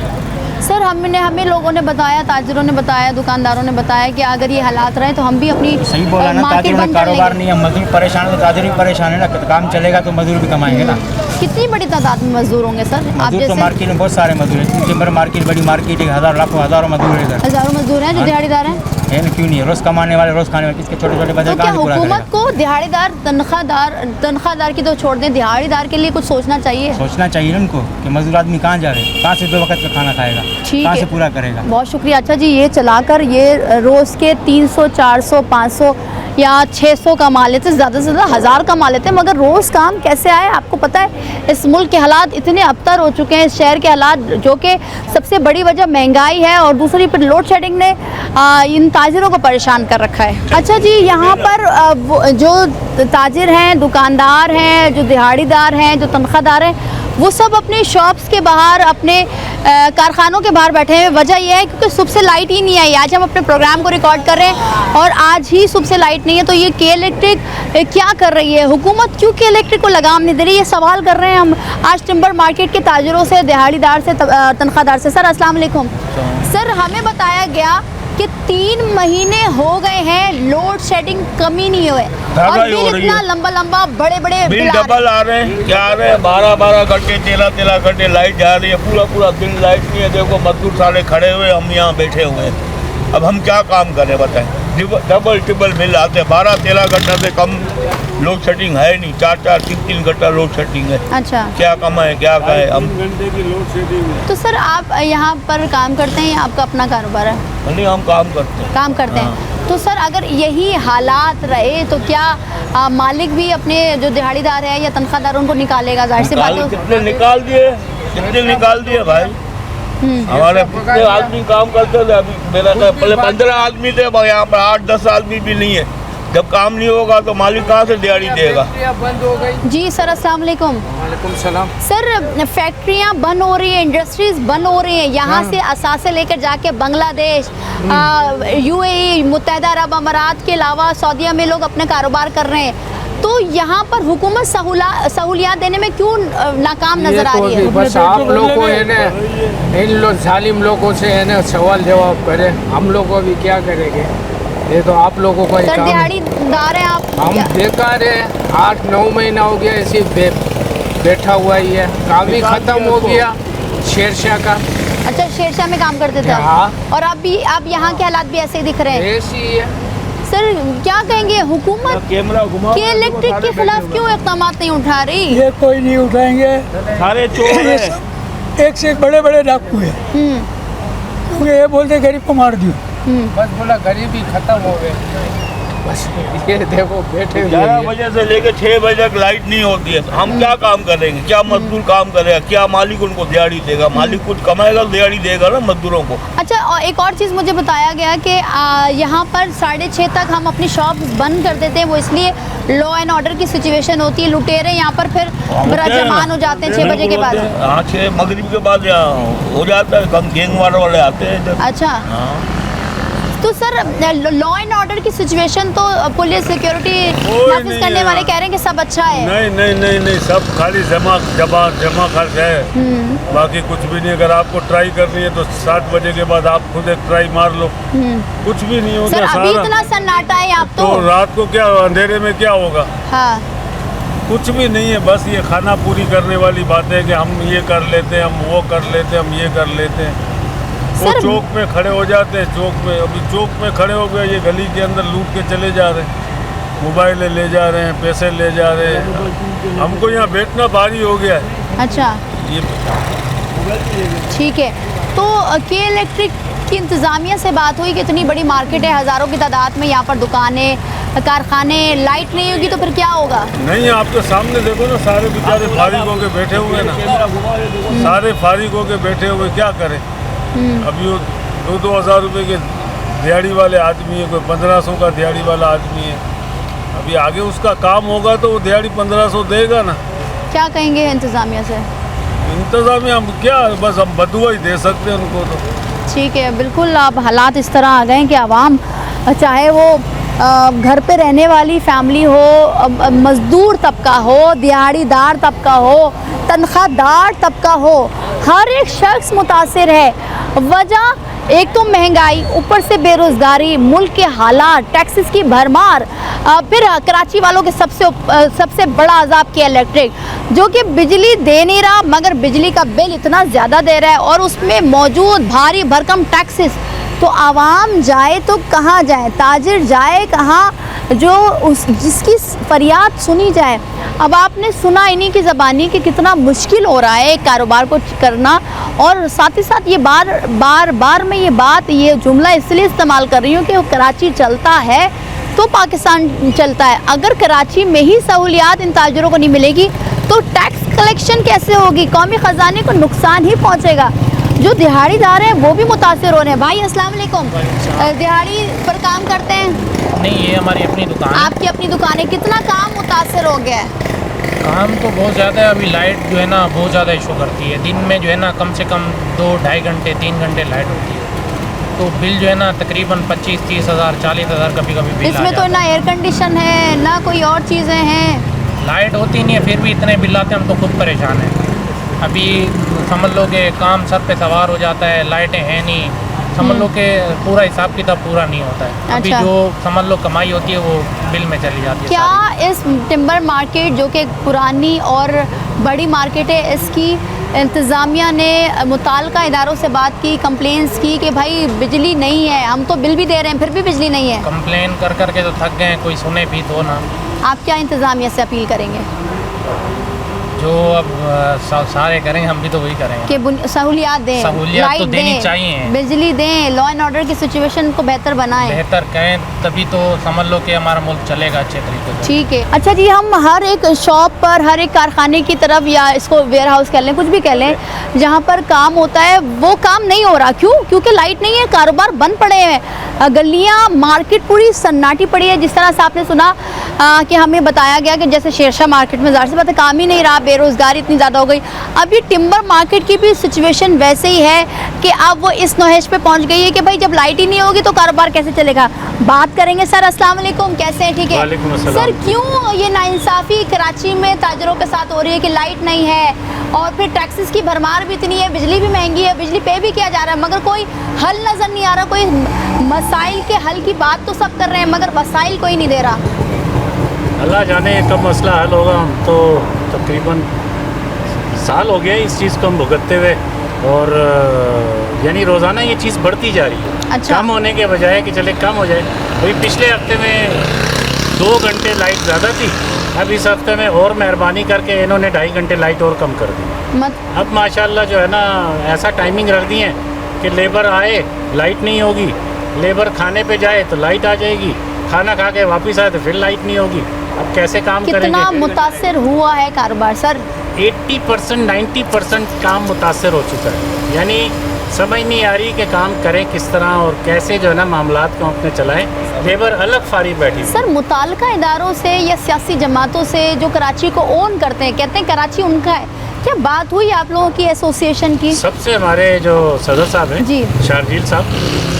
सर हमें लोगों ने बताया, ताजिरों ने बताया, दुकानदारों ने बताया कि अगर ये हालात रहे तो हम भी अपनी सही बोला ना, मार्केट ताजिरों बंद में कर कारोबार लेंगे। नहीं है, मजदूर परेशान है तो ताजिर भी परेशान है ना। काम चलेगा तो मजदूर भी कमाएंगे ना। कितनी बड़ी तादाद में मजदूर होंगे सर? आप मजदूर तो जैसे मार्केट में बहुत सारे मजदूर हैं, टिम्बर मार्केट, बड़ी मार्केट, 1000 लाखों हज़ारों मजदूर है इधर। हज़ारों मजदूर हैं जो दिहाड़ीदार हैं, है ना? क्यों नहीं है? रोज़ कमाने वाले, रोज़ खाने वाले, किसके छोटे छोटे बच्चे तो क्या कहाँ से पूरा हुकूमत करेगा? को दिहाड़ीदार तनख्वाहदार की तो छोड़ दें, दिहाड़ीदार के लिए कुछ सोचना चाहिए। सोचना चाहिए ना उनको कि मजदूर आदमी कहाँ जा रहे हैं, कहाँ से 2 वक्त का खाना खाएगा, ठीक कहाँ है। से पूरा करेगा? बहुत शुक्रिया। अच्छा जी, ये चलाकर ये रोज़ के 300, 400, 500 या 600 कमा लेते, ज़्यादा से ज़्यादा 1000 कमा लेते हैं, मगर रोज़ काम कैसे आए? आपको पता है इस मुल्क के हालात इतने अबतर हो चुके हैं, इस शहर के हालात, जो कि सबसे बड़ी वजह महंगाई है, और दूसरी पर लोड शेडिंग ने इन ताजिरों को परेशान कर रखा है। अच्छा जी, यहाँ पर जो ताजिर हैं, दुकानदार हैं, जो दिहाड़ीदार हैं, जो तनख्वाहदार हैं, वो सब अपने शॉप्स के बाहर, अपने कारखानों के बाहर बैठे हैं। वजह यह है क्योंकि सुबह से लाइट ही नहीं आई। आज हम अपने प्रोग्राम को रिकॉर्ड कर रहे हैं और आज ही सुबह से लाइट नहीं है, तो ये के इलेक्ट्रिक क्या कर रही है? हुकूमत क्यों के इलेक्ट्रिक को लगाम नहीं दे रही? ये सवाल कर रहे हैं हम आज टिम्बर मार्केट के ताजिरों से, दिहाड़ीदार से, तनख्वाहदार से। सर अस्सलाम वालेकुम। सर हमें बताया गया कि 3 महीने हो गए हैं लोड शेडिंग कमी नहीं हुए, और बिल इतना लंबा बड़े बिल डबल आ रहे हैं। क्या आ रहे हैं? 12 घंटे, 13 घंटे लाइट जा रही है, पूरा दिन लाइट नहीं है। देखो मजदूर सारे खड़े हुए, हम यहाँ बैठे हुए हैं। अब हम क्या काम करें बताएं? डबल ट्रिपल बिल आते हैं। 12-13 घंटा से कम लोड शेडिंग है नहीं, 4-4, 3-3 घंटा लोड शेडिंग है। अच्छा, क्या कमाए, क्या कहे हम? तो सर आप यहाँ पर काम करते हैं या आपका अपना कारोबार है? नहीं, हम काम करते हैं। काम करते हैं। तो सर अगर यही हालात रहे तो क्या मालिक भी अपने जो दिहाड़ीदार है या तनख्वाहदार उनको निकालेगा? जाहिर सी बात है। कितने निकाल दिए भाई? हमारे कितने आदमी काम करते थे, अभी मेरा पहले 15 आदमी थे, यहाँ पर 8-10 आदमी भी नहीं है। जब काम नहीं होगा तो मालिक कहाँ से दिहाड़ी देगा? बंद हो गई जी सर अस्सलाम वालेकुम। वालेकुम सलाम। सर फैक्ट्रियाँ बंद हो रही हैं, इंडस्ट्रीज़ बंद हो रही हैं, यहाँ से असासे लेकर जाके बांग्लादेश, UAE, मुत्तहिदा अरब अमारात के अलावा सऊदीया में लोग अपने कारोबार कर रहे हैं। तो यहाँ पर हुकूमत सहूलियात देने में क्यों नाकाम नजर आ रही है? बस आप लोग को है ना, इन जालिम लोगों से है ना सवाल जवाब करें, हम लोग को भी क्या करेंगे? ये तो आप लोगों का ही सर काम है। दिहाड़ीदार हैं आप? हम क्या? बेकार है, 8-9 महीना हो गया ऐसे बैठा हुआ ही है। काम भी खत्म हो गया शेरशाह का। अच्छा, शेरशाह में काम करते थे हाँ। आप? और अब यहाँ के हालात भी ऐसे ही दिख रहे हैं? ऐसी ही है। सर क्या कहेंगे, हुकूमत के इलेक्ट्रिक के खिलाफ क्यों इक़दाम नहीं उठा रही? ये कोई नहीं उठाएंगे, सारे चोर हैं। एक से एक बड़े बड़े डाकू है, क्योंकि ये बोलते गरीब को मार दियो। बस बोला गरीबी खत्म हो गई। बस ये देखो बैठे हुए 11 हैं। बजे से लेकर 6 बजे तक लाइट नहीं होती है, तो हम क्या काम करेंगे? क्या मजदूर काम करेगा? क्या मालिक उनको दिहाड़ी देगा? मालिक कुछ कमाएगा, दिहाड़ी देगा ना मजदूरों को। अच्छा, और एक और चीज़ मुझे बताया गया कि यहाँ पर 6:30 तक हम अपनी शॉप बंद कर देते हैं, वो इसलिए लॉ एंड ऑर्डर की सिचुएशन होती है, लुटेरे यहाँ पर फिर बराजमान हो जाते हैं 6 बजे के बाद। हाँ, 6 मगरिब के बाद यहाँ हो जाता है, कम गैंग वाले आते हैं इधर। अच्छा, तो सर लॉ एंड ऑर्डर की सिचुएशन तो पुलिस सिक्योरिटी नाफिज करने वाले कह रहे हैं कि सब अच्छा है। नहीं, सब खाली जमा खर्च है, बाकी कुछ भी नहीं। अगर आपको ट्राई करनी है तो 7 बजे के बाद आप खुद एक ट्राई मार लो, कुछ भी नहीं होगा। सर अभी इतना सन्नाटा है आप तो रात को क्या अंधेरे में क्या होगा? हाँ, कुछ भी नहीं है, बस ये खाना पूरी करने वाली बात है कि हम ये कर लेते हैं, हम वो कर लेते हैं, हम ये कर लेते हैं। वो चौक पे खड़े हो जाते हैं, अभी चौक पे खड़े हो गए, ये गली के अंदर लूट के चले जा रहे हैं, मोबाइल ले जा रहे हैं, पैसे ले जा रहे हैं। हमको यहाँ बैठना भारी हो गया है। अच्छा, ये ठीक है। तो के इलेक्ट्रिक की इंतज़ामिया से बात हुई कि इतनी बड़ी मार्केट है, हज़ारों की तादाद में यहाँ पर दुकानें, कारखाने, लाइट नहीं होगी तो फिर क्या होगा? नहीं, आपके सामने देखो ना, सारे बेचारे फारिग होके बैठे हुए ना, सारे फारिग होके बैठे हुए, क्या करें? अभी वो 2-2 हज़ार रुपये के दिहाड़ी वाले आदमी है, कोई 1500 का दिहाड़ी वाला आदमी है। अभी आगे उसका काम होगा तो वो दिहाड़ी 1500 देगा ना। क्या कहेंगे इंतज़ामिया से? इंतज़ामिया हम क्या, बस हम बदुआ ही दे सकते हैं उनको तो। ठीक है, बिल्कुल। अब हालात इस तरह आ गए हैं कि आवाम, चाहे वो घर पे रहने वाली फैमिली हो, मज़दूर तबका हो, दिहाड़ीदार तबका हो, तनख्वाहदार तबका हो, हर एक शख्स मुतासिर है। वजह एक तो महंगाई, ऊपर से बेरोज़गारी, मुल्क के हालात, टैक्सेस की भरमार, फिर कराची वालों के सबसे बड़ा अजाब किया इलेक्ट्रिक, जो कि बिजली दे नहीं रहा मगर बिजली का बिल इतना ज़्यादा दे रहा है और उसमें मौजूद भारी भरकम टैक्सेस। तो आवाम जाए तो कहाँ जाए, ताजिर जाए कहाँ, जो जिसकी फरियाद सुनी जाए। अब आपने सुना इन्हीं की ज़बानी कि कितना मुश्किल हो रहा है कारोबार को करना, और साथ ही साथ ये बार मैं ये जुमला इसलिए इस्तेमाल कर रही हूँ कि कराची चलता है तो पाकिस्तान चलता है। अगर कराची में ही सहूलियात इन ताजरों को नहीं मिलेगी तो टैक्स कलेक्शन कैसे होगी? कौमी ख़जाने को नुकसान ही पहुँचेगा। जो दिहाड़ीदार हैं वो भी मुतासिर हो रहे हैं। भाई अस्सलाम वालेकुम, दिहाड़ी पर काम करते हैं? नहीं, ये हमारी अपनी दुकान है। आपकी अपनी दुकान है, कितना काम मुतासिर हो गया है? काम तो बहुत ज़्यादा है। अभी लाइट जो है ना बहुत ज़्यादा इशू करती है। दिन में जो है ना कम से कम 2-2.5 घंटे 3 घंटे लाइट होती है, तो बिल जो है ना तकरीबन 25-30 हज़ार 40 हज़ार कभी बिल। इसमें तो ना एयर कंडीशन है ना कोई और चीज़ें हैं, लाइट होती नहीं है फिर भी इतने बिल आते हैं, हम तो खुद परेशान हैं। अभी समझ लो कि काम सर पे सवार हो जाता है, लाइटें हैं नहीं, समझ लो कि पूरा हिसाब किताब पूरा नहीं होता है। अभी जो समझ लो कमाई होती है वो बिल में चली जाती है। क्या इस टिम्बर मार्केट जो कि पुरानी और बड़ी मार्केट है, इसकी इंतज़ामिया ने मुताल्लिका इदारों से बात की, कंप्लेंट्स की कि भाई बिजली नहीं है, हम तो बिल भी दे रहे हैं फिर भी बिजली नहीं है? कंप्लेन कर के तो थक गए हैं, कोई सुने भी तो ना। आप क्या इंतज़ामिया से अपील करेंगे? जो अब सारे करेंगे, हम भी तो वही करेंगे कि सहूलियात दें, सहूलियात तो देनी चाहिए, बिजली दें, लॉ एंड ऑर्डर की सिचुएशन को बेहतर बनाएं, बेहतर करें, तभी तो समझ लो कि हमारा मुल्क चलेगा अच्छे तरीके से। ठीक है। अच्छा जी, हम हर एक शॉप पर, हर एक कारखाने की तरफ, या इसको वेयर हाउस कह लें, कुछ भी कह लें, जहाँ पर काम होता है वो काम नहीं हो रहा। क्यों? क्योंकि लाइट नहीं है, कारोबार बंद पड़े हैं, गलियाँ, मार्केट पूरी सन्नाटी पड़ी है। जिस तरह से आपने सुना कि हमें बताया गया कि जैसे शेरशाह मार्केट में ज़ाहिर सी बात है काम ही नहीं रहा, बेरोज़गारी इतनी ज़्यादा हो गई। अब ये टिम्बर मार्केट की भी सिचुएशन वैसे ही है कि अब वो इस नोहेश पे पहुंच गई है कि भाई जब लाइट ही नहीं होगी तो कारोबार कैसे चलेगा। बात करेंगे सर। अस्सलाम वालेकुम, कैसे हैं? ठीक है वालेकुम अस्सलाम। सर, क्यों ये नाइंसाफ़ी कराची में ताजरों के साथ हो रही है कि लाइट नहीं है और फिर टैक्सेस की भरमार भी इतनी है, बिजली भी महंगी है, बिजली पे भी किया जा रहा है, मगर कोई हल नज़र नहीं आ रहा। कोई मसाइल के हल की बात तो सब कर रहे हैं मगर वसाइल कोई नहीं दे रहा। अल्लाह जाने कब मसला हल होगा। हम तो तकरीबन साल हो गया इस चीज़ को हम भुगतते हुए, और यानी रोज़ाना ये चीज़ बढ़ती जा रही है। अच्छा। कम होने के बजाय कि चले कम हो जाए। अभी पिछले हफ्ते में 2 घंटे लाइट ज़्यादा थी, अब इस हफ्ते में और मेहरबानी करके इन्होंने 2.5 घंटे लाइट और कम कर दी। अब माशाल्लाह जो है ना ऐसा टाइमिंग रख दी है कि लेबर आए लाइट नहीं होगी, लेबर खाने पे जाए तो लाइट आ जाएगी, खाना खा के वापस आए तो फिर लाइट नहीं होगी। अब कैसे काम करेंगे? कितना मुतासिर हुआ है कारोबार सर? 80% 90% काम मुतासर हो चुका है। यानी समझ नहीं आ रही कि काम करें किस तरह और कैसे जो है ना मामलात को अपने चलाएं। लेबर अलग फारी बैठी। सर, मुताल्लिका इदारों से या सियासी जमातों से जो कराची को ओन करते हैं, कहते हैं कराची उनका है, क्या बात हुई आप लोगों की एसोसिएशन की? सबसे हमारे जो सदर साहब हैं जी, शारजील साहब,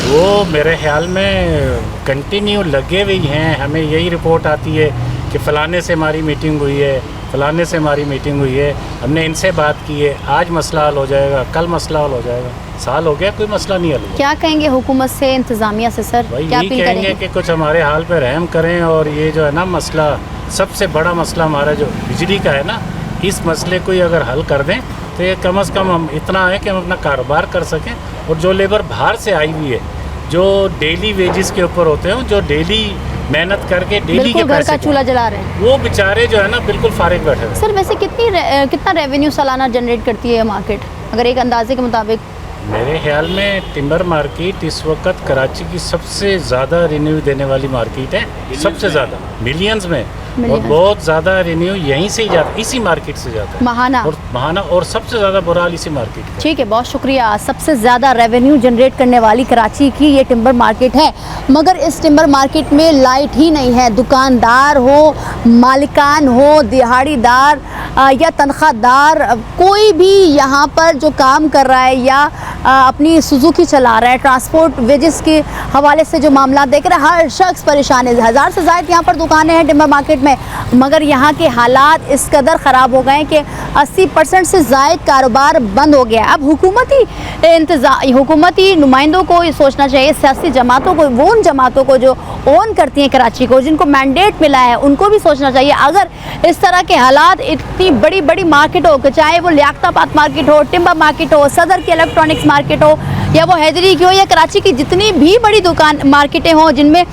वो मेरे ख्याल में कंटिन्यू लगे हुए हैं। हमें यही रिपोर्ट आती है कि फ़लाने से हमारी मीटिंग हुई है, फ़लाने से हमारी मीटिंग हुई है, हमने इनसे बात की है, आज मसला हल हो जाएगा, कल मसला हल हो जाएगा। साल हो गया कोई मसला नहीं हल हुआ। क्या कहेंगे हुकूमत से, इंतज़ामिया से सर? क्या अपील कहेंगे कि कुछ हमारे हाल पे रहम करें, और ये जो है ना मसला, सबसे बड़ा मसला हमारा जो बिजली का है ना, इस मसले को ही अगर हल कर दें तो ये कम से कम हम इतना है कि हम अपना कारोबार कर सकें। और जो लेबर बाहर से आई हुई है, जो डेली वेजेस के ऊपर होते हैं, जो डेली मेहनत करके डेली के घर का चूल्हा जला रहे हैं, वो बेचारे जो है ना बिल्कुल फारिग बैठे हैं। सर, वैसे कितना रेवेन्यू सालाना जनरेट करती है मार्केट, अगर एक अंदाजे के मुताबिक? मेरे ख्याल में टिम्बर मार्केट इस वक्त कराची की सबसे ज़्यादा रिन्यू देने वाली मार्केट है, सबसे ज़्यादा मिलियंस में, और बहुत ज़्यादा रिन्यू यहीं से ही जाता है, इसी मार्केट से जाता है, महाना, और सबसे ज़्यादा बुरा हाल इसी मार्केट का। ठीक है, बहुत शुक्रिया। सबसे ज़्यादा रेवेन्यू जनरेट करने वाली कराची की ये टिम्बर मार्केट है, मगर इस टिम्बर मार्केट में लाइट ही नहीं है। दुकानदार हो, मालिकान हो, दिहाड़ीदार या तनख्वाहदार, कोई भी यहाँ पर जो काम कर रहा है या अपनी सुजुकी चला रहा है, ट्रांसपोर्ट वेजेस के हवाले से जो मामला देख रहे हैं, हर शख्स परेशान है। 1000 से ज़्यादा यहाँ पर दुकानें हैं टिम्बर मार्केट में, मगर यहाँ के हालात इस कदर ख़राब हो गए हैं कि 80% से ज़ायद कारोबार बंद हो गया है। अब हुकूमती नुमाइंदों को ये सोचना चाहिए, सियासी जमातों को, वो उन जमातों को जो ओन करती हैं कराची को, जिनको मैंडेट मिला है, उनको भी सोचना चाहिए। अगर इस तरह के हालात इतनी बड़ी बड़ी मार्केट हो, चाहे वो लियाकताबाद मार्केट हो, टिम्बर मार्केट हो, सदर की इलेक्ट्रॉनिक्स मार्केट हो, या वो हैदरी की हो, या कराची की जितनी भी बड़ी दुकान मार्केटें हों जिनमें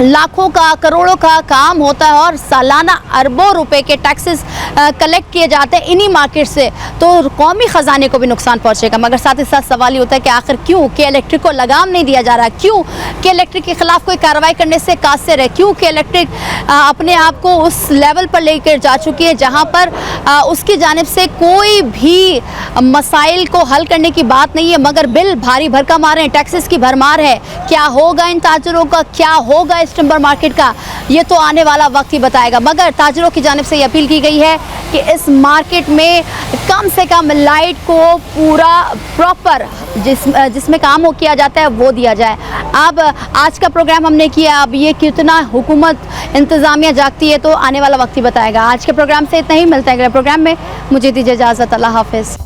लाखों का, करोड़ों का काम होता है और सालाना अरबों रुपए के टैक्सेस कलेक्ट किए जाते हैं इन्हीं मार्केट से, तो कौमी ख़जाने को भी नुकसान पहुंचेगा। मगर साथ ही साथ सवाल ये होता है कि आखिर क्यों के इलेक्ट्रिक को लगाम नहीं दिया जा रहा, क्यों के इलेक्ट्रिक के ख़िलाफ़ कोई कार्रवाई करने से कासिर है, क्यों के इलेक्ट्रिक अपने आप को उस लेवल पर लेकर जा चुकी है जहाँ पर उसकी जानिब से कोई भी मसाइल को हल करने की बात नहीं है, मगर बिल भारी भरकम आ रहे हैं, टैक्सेस की भरमार है। क्या होगा इन ताजरों का, क्या होगा इस टिम्बर मार्केट का, ये तो आने वाला वक्त ही बताएगा। मगर ताजरों की जानिब से ये अपील की गई है कि इस मार्केट में कम से कम लाइट को पूरा प्रॉपर जिसमें काम किया जाता है वो दिया जाए। अब आज का प्रोग्राम हमने किया, अब ये कितना हुकूमत इंतज़ामिया जागती है तो आने वाला वक्त ही बताएगा। आज के प्रोग्राम से इतना ही, मिलता है अगले प्रोग्राम में। मुझे दीजिए इजाज़त, अल्लाह हाफ़िज़।